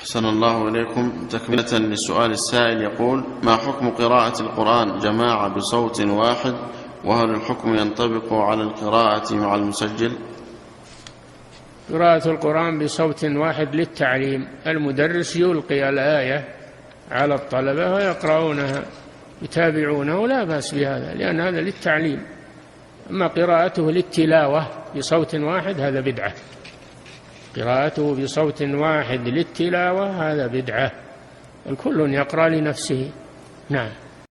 أحسن الله إليكم. تكملة للسؤال السائل يقول: ما حكم قراءة القرآن جماعة بصوت واحد، وهل الحكم ينطبق على القراءة مع المسجل؟ قراءة القرآن بصوت واحد للتعليم، المدرس يلقي الآية على الطلبة ويقرؤونها يتابعونه، لا بأس بهذا لأن هذا للتعليم. أما قراءته للتلاوة بصوت واحد هذا بدعة. قراءته بصوت واحد للتلاوة هذا بدعة، الكل يقرأ لنفسه. نعم.